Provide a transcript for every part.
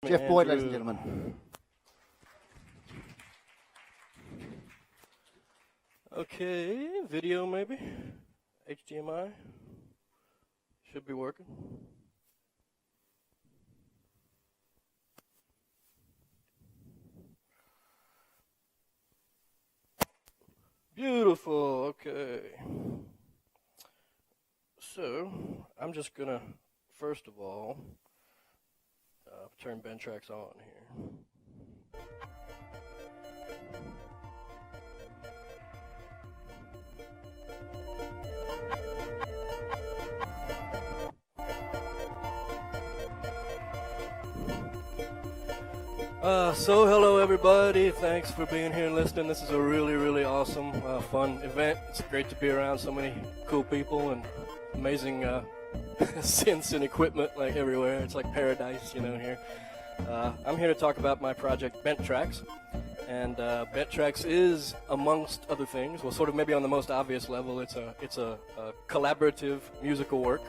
Geoff Boyd, ladies and gentlemen. Okay, video maybe. HDMI should be working. Beautiful, okay. So, I'm just gonna, first of all, turn Bentrax on here. So hello everybody, thanks for being here and listening. This is a really, really awesome, fun event. It's great to be around so many cool people and amazing synths and equipment like everywhere. It's like paradise, you know, here. I'm here to talk about my project Bentrax. And Bentrax is, amongst other things, well, sort of maybe on the most obvious level, it's a collaborative musical work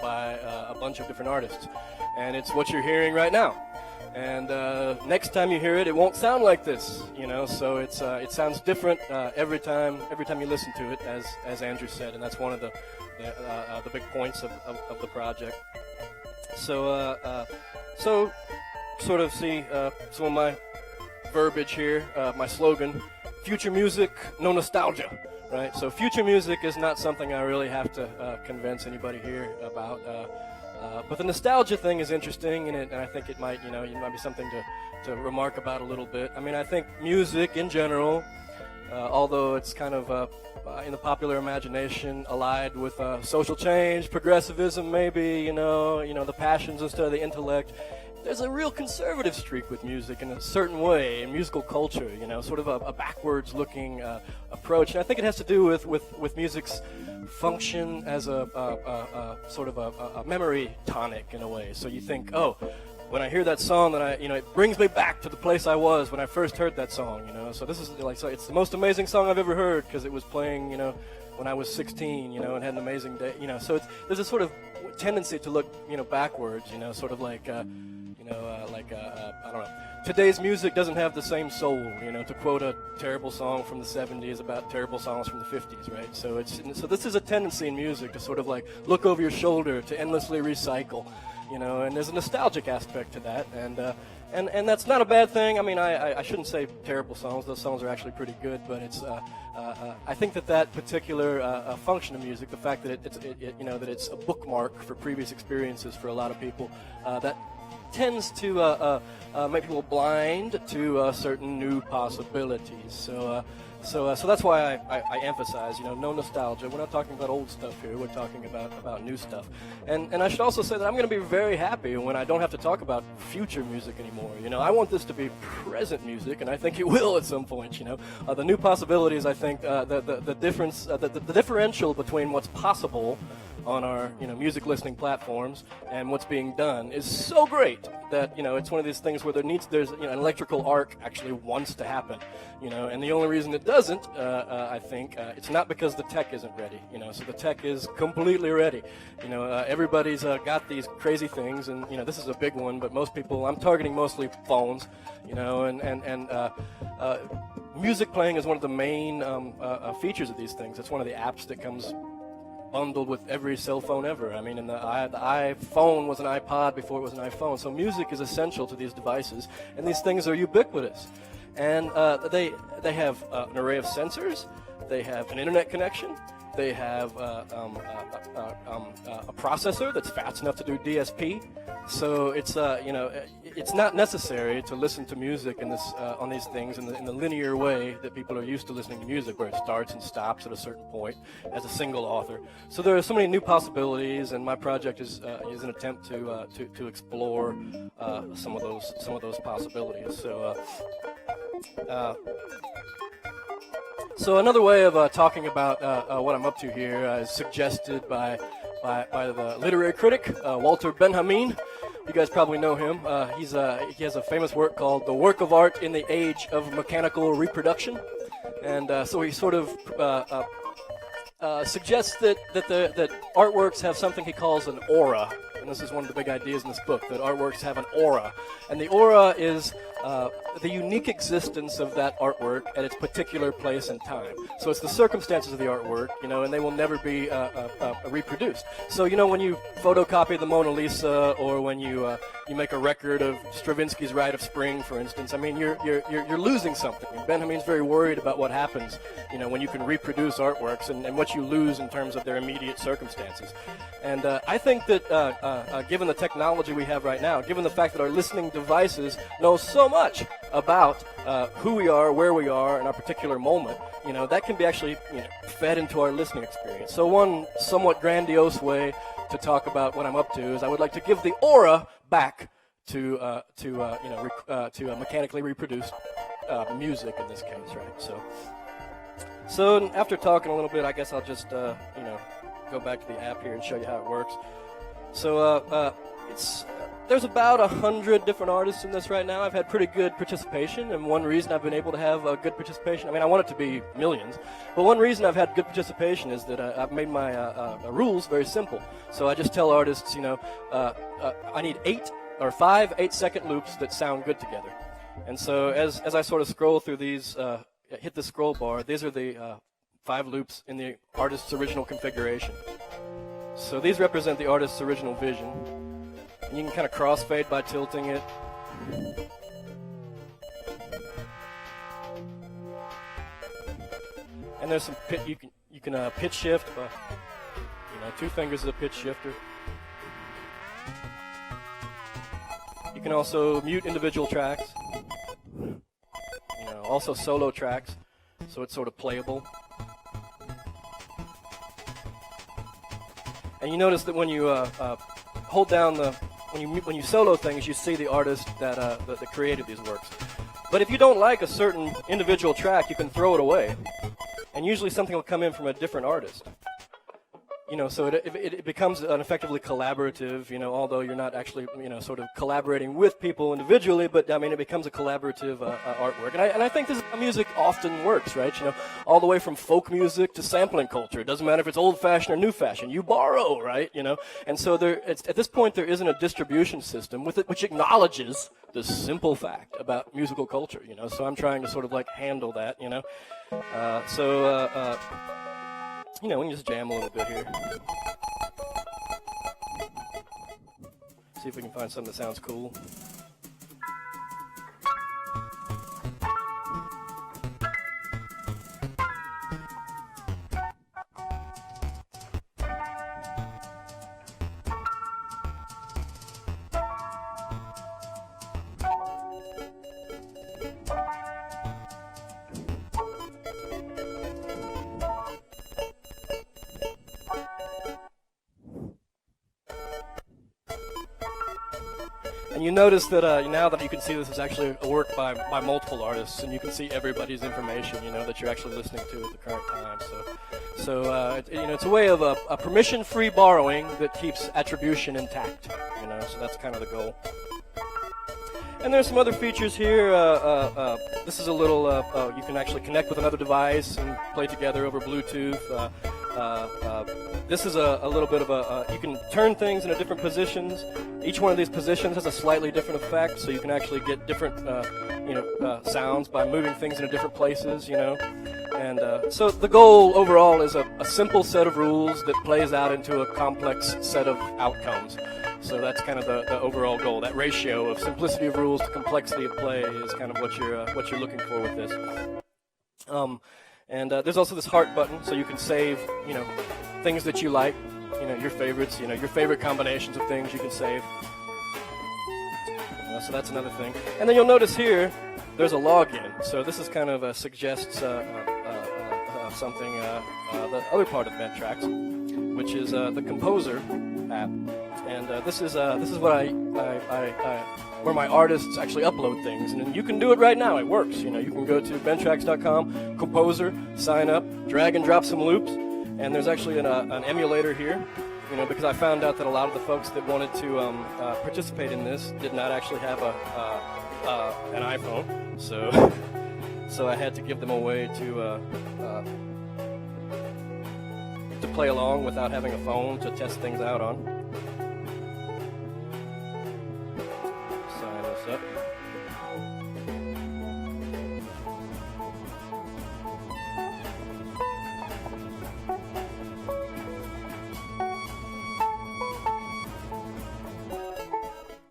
by a bunch of different artists. And it's what you're hearing right now. And next time you hear it, it won't sound like this, you know. So it sounds different every time you listen to it, as Andrew said, and that's one of the big points of the project. So sort of see some of my verbiage here, my slogan: future music, no nostalgia. Right. So future music is not something I really have to convince anybody here about. But the nostalgia thing is interesting, and I think it might be something to remark about a little bit. I mean, I think music in general, although it's kind of in the popular imagination allied with social change, progressivism, maybe, you know, the passions instead of the intellect. There's a real conservative streak with music in a certain way, in musical culture, you know, sort of a backwards-looking approach. And I think it has to do with music's function as a sort of a memory tonic in a way. So you think, oh, when I hear that song, that it brings me back to the place I was when I first heard that song, you know. So this is like, so it's the most amazing song I've ever heard because it was playing, you know, when I was 16, you know, and had an amazing day, you know. So there's a sort of tendency to look, you know, backwards, you know, sort of like. I don't know. Today's music doesn't have the same soul, you know, to quote a terrible song from the 70s about terrible songs from the 50s, right? So this is a tendency in music to sort of like look over your shoulder, to endlessly recycle, you know, and there's a nostalgic aspect to that, and that's not a bad thing. I mean, I shouldn't say terrible songs; those songs are actually pretty good. But it's I think that particular function of music, the fact that that it's a bookmark for previous experiences for a lot of people, that tends to make people blind to certain new possibilities. So that's why I emphasize, you know, no nostalgia. We're not talking about old stuff here. We're talking about new stuff. And I should also say that I'm going to be very happy when I don't have to talk about future music anymore. You know, I want this to be present music, and I think it will at some point. You know, the new possibilities. I think the difference, the differential between what's possible on our, you know, music listening platforms and what's being done is so great that, you know, it's one of these things where there's an electrical arc actually wants to happen, you know, and the only reason it doesn't, I think, it's not because the tech isn't ready, you know. So the tech is completely ready, you know. Everybody's got these crazy things, and, you know, this is a big one, but most people, I'm targeting mostly phones, you know, and music playing is one of the main features of these things. It's one of the apps that comes bundled with every cell phone ever. I mean, the iPhone was an iPod before it was an iPhone. So music is essential to these devices, and these things are ubiquitous. And they have an array of sensors. They have an internet connection. They have a processor that's fast enough to do DSP. So it's it's not necessary to listen to music in this on these things in the linear way that people are used to listening to music, where it starts and stops at a certain point as a single author. So there are so many new possibilities, and my project is an attempt to explore some of those possibilities. So another way of talking about what I'm up to here is suggested by the literary critic Walter Benjamin. You guys probably know him. He has a famous work called "The Work of Art in the Age of Mechanical Reproduction," and so he sort of suggests that artworks have something he calls an aura. and this is one of the big ideas in this book, that artworks have an aura. And the aura is the unique existence of that artwork at its particular place and time. So it's the circumstances of the artwork, and they will never be reproduced. So, when you photocopy the Mona Lisa, or when you make a record of Stravinsky's Rite of Spring, for instance, I mean, you're losing something. And Benjamin's very worried about what happens, when you can reproduce artworks and what you lose in terms of their immediate circumstances. And I think that given the technology we have right now, given the fact that our listening devices know so much about who we are, where we are in our particular moment, that can be actually fed into our listening experience. So one somewhat grandiose way to talk about what I'm up to is I would like to give the aura back to mechanically reproduced music in this case, right? So after talking a little bit, I guess I'll just go back to the app here and show you how it works. So there's about 100 different artists in this right now. I've had pretty good participation, and one reason I've been able to have good participation, I mean, I want it to be millions, but one reason I've had good participation is that I've made my rules very simple. So I just tell artists, I need 5 8-second loops that sound good together. And so as I sort of scroll through these, hit the scroll bar, these are the 5 loops in the artist's original configuration. So these represent the artist's original vision. And you can kind of crossfade by tilting it. And there's some you can pitch shift by 2 fingers is a pitch shifter. You can also mute individual tracks. Also solo tracks, so it's sort of playable. And you notice that when you hold down when you solo things, you see the artist that created these works. But if you don't like a certain individual track, you can throw it away, and usually something will come in from a different artist. So it becomes an effectively collaborative, although you're not actually, sort of collaborating with people individually, but I mean, it becomes a collaborative artwork. And I think this is how music often works, right? All the way from folk music to sampling culture. It doesn't matter if it's old-fashioned or new-fashioned. You borrow, right? And so at this point, there isn't a distribution system which acknowledges the simple fact about musical culture, So I'm trying to sort of like handle that, we can just jam a little bit here. See if we can find something that sounds cool. And you notice that now that you can see this is actually a work by multiple artists, and you can see everybody's information, that you're actually listening to at the current time. So it's a way of a permission-free borrowing that keeps attribution intact. So that's kind of the goal. And there's some other features here. This is a little. You can actually connect with another device and play together over Bluetooth. This is a little bit of you can turn things into different positions. Each one of these positions has a slightly different effect, so you can actually get different, sounds by moving things into different places, And so the goal overall is a simple set of rules that plays out into a complex set of outcomes. So that's kind of the overall goal. That ratio of simplicity of rules to complexity of play is kind of what you're looking for with this. And there's also this heart button, so you can save, things that you like, your favorites, your favorite combinations of things you can save. So that's another thing. And then you'll notice here, there's a login. So this is kind of suggests something, the other part of Bentrax, which is the Composer app. And this is what I where my artists actually upload things, and you can do it right now. It works. You can go to bentrax.com, Composer, sign up, drag and drop some loops, and there's actually an emulator here. Because I found out that a lot of the folks that wanted to participate in this did not actually have an iPhone, so I had to give them a way to play along without having a phone to test things out on.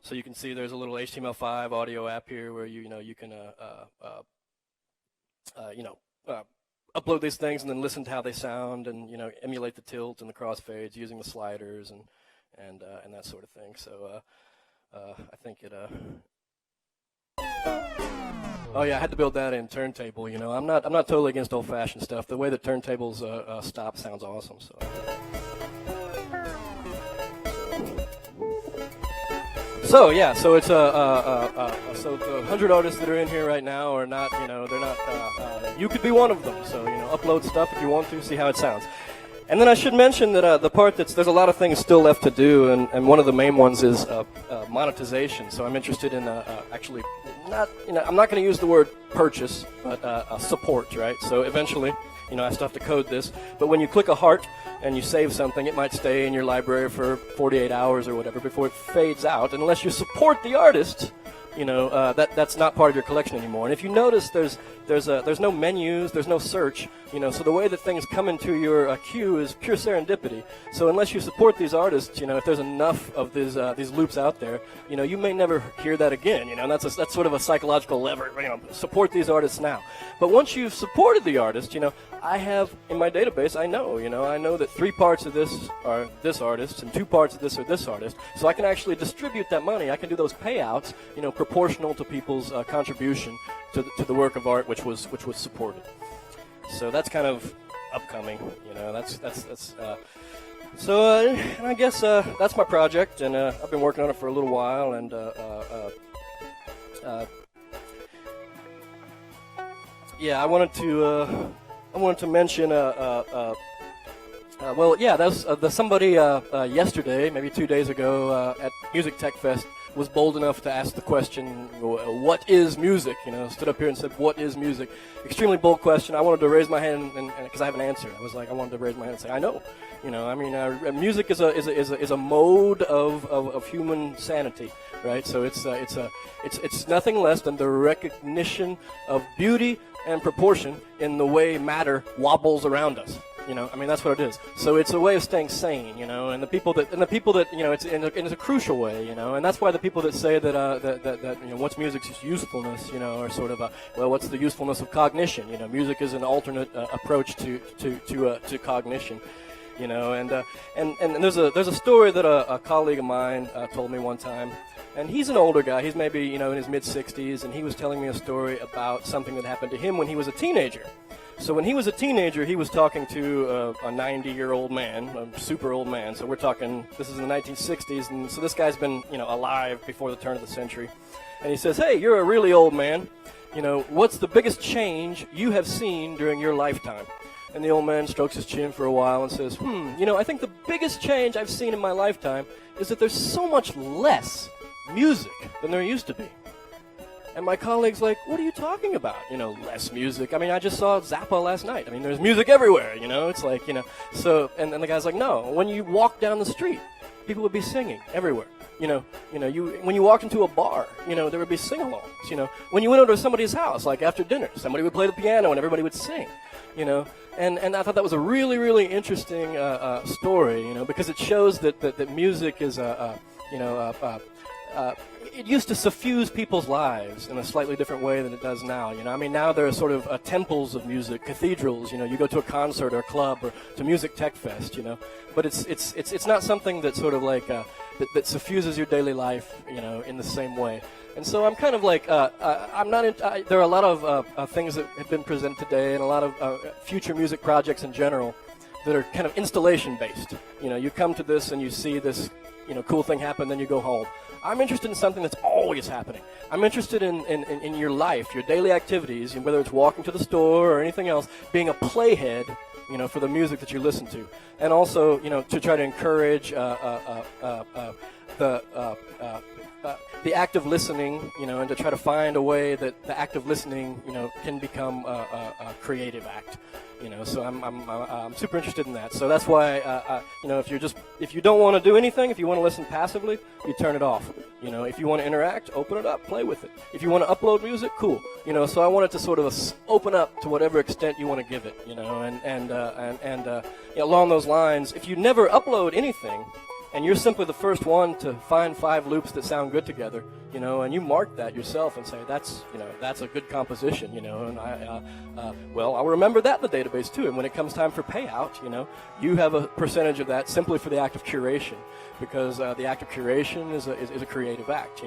So you can see there's a little HTML5 audio app here where you can upload these things and then listen to how they sound and emulate the tilt and the crossfades using the sliders and that sort of thing. So I think it. Oh yeah, I had to build that in turntable. I'm not totally against old-fashioned stuff. The way that turntables stop sounds awesome. So yeah, so it's so the 100 artists that are in here right now are not, they're not. You could be one of them. So upload stuff if you want to, see how it sounds. And then I should mention that the part there's a lot of things still left to do, and one of the main ones is monetization. So I'm interested in actually I'm not going to use the word purchase, but support, right? So eventually, I still have to code this, but when you click a heart and you save something, it might stay in your library for 48 hours or whatever before it fades out, unless you support the artist. That's not part of your collection anymore. And if you notice, there's no menus, there's no search, so the way that things come into your queue is pure serendipity. So unless you support these artists, if there's enough of these loops out there, you may never hear that again. And that's sort of a psychological lever. Support these artists now. But once you've supported the artist, I have in my database, I know that 3 parts of this are this artist and 2 parts of this are this artist. So I can actually distribute that money. I can do those payouts, proportional to people's contribution to the work of art which was supported. So that's kind of upcoming. So I guess that's my project, and I've been working on it for a little while, and yeah, I wanted to mention there's somebody yesterday, maybe 2 days ago, at Music Tech Fest was bold enough to ask the question, what is music? Stood up here and said, what is music? Extremely bold question. I wanted to raise my hand, and because I have an answer. I was like, I wanted to raise my hand and say, I know. Music is a mode of human sanity, right? So it's nothing less than the recognition of beauty and proportion in the way matter wobbles around us. That's what it is. So it's a way of staying sane, and the people that it's in a crucial way, and that's why the people that say that what's music's usefulness, are sort of what's the usefulness of cognition? Music is an alternate approach to cognition. And there's a story that a colleague of mine told me one time, and he's an older guy. He's maybe in his mid-60s, and he was telling me a story about something that happened to him when he was a teenager. So when he was a teenager, he was talking to a 90-year-old man, a super old man. So we're talking, this is in the 1960s, and so this guy's been alive before the turn of the century. And he says, hey, you're a really old man. What's the biggest change you have seen during your lifetime? And the old man strokes his chin for a while and says, I think the biggest change I've seen in my lifetime is that there's so much less music than there used to be. And my colleague's like, what are you talking about? Less music. I just saw Zappa last night. There's music everywhere, it's like, so, and the guy's like, no, when you walk down the street, people would be singing everywhere. When you walked into a bar, there would be sing-alongs, when you went over to somebody's house, like after dinner, somebody would play the piano and everybody would sing, and I thought that was a really, really interesting story, because it shows that music is it used to suffuse people's lives in a slightly different way than it does now. Now there are sort of temples of music, cathedrals. You go to a concert or a club or to Music Tech Fest. But it's not something that sort of like that suffuses your daily life. In the same way. And so I'm kind of like I'm not. There are a lot of things that have been presented today, and a lot of future music projects in general that are kind of installation based. You come to this and you see this cool thing happen, then you go home. I'm interested in something that's always happening. I'm interested in your life, your daily activities, whether it's walking to the store or anything else, being a playhead, for the music that you listen to. And also, to try to encourage the act of listening, and to try to find a way that the act of listening, can become creative act. So I'm super interested in that. So that's why, if you don't want to do anything, if you want to listen passively, you turn it off. If you want to interact, open it up, play with it. If you want to upload music, cool. So I want it to sort of open up to whatever extent you want to give it. And along those lines, if you never upload anything, and you're simply the first one to find 5 loops that sound good together, and you mark that yourself and say that's a good composition, and I'll remember that in the database too. And when it comes time for payout, you have a percentage of that simply for the act of curation, because the act of curation is a creative act,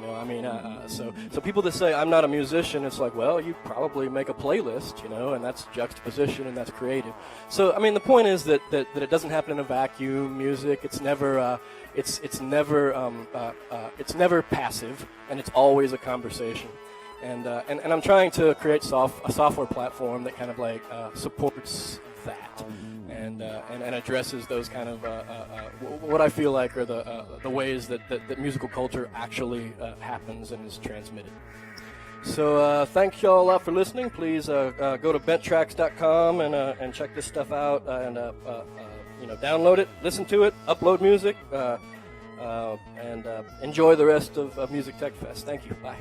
so people that say I'm not a musician, it's like, well, you probably make a playlist, and that's juxtaposition and that's creative. So the point is that it doesn't happen in a vacuum. Music, it's never passive, and it's always a conversation. And I'm trying to create a software platform that kind of like supports that and addresses those kind of what I feel like are the ways that musical culture actually happens and is transmitted. So thank y'all a lot for listening. Please go to bentrax.com and check this stuff out and download it, listen to it, upload music, and enjoy the rest of Music Tech Fest. Thank you. Bye.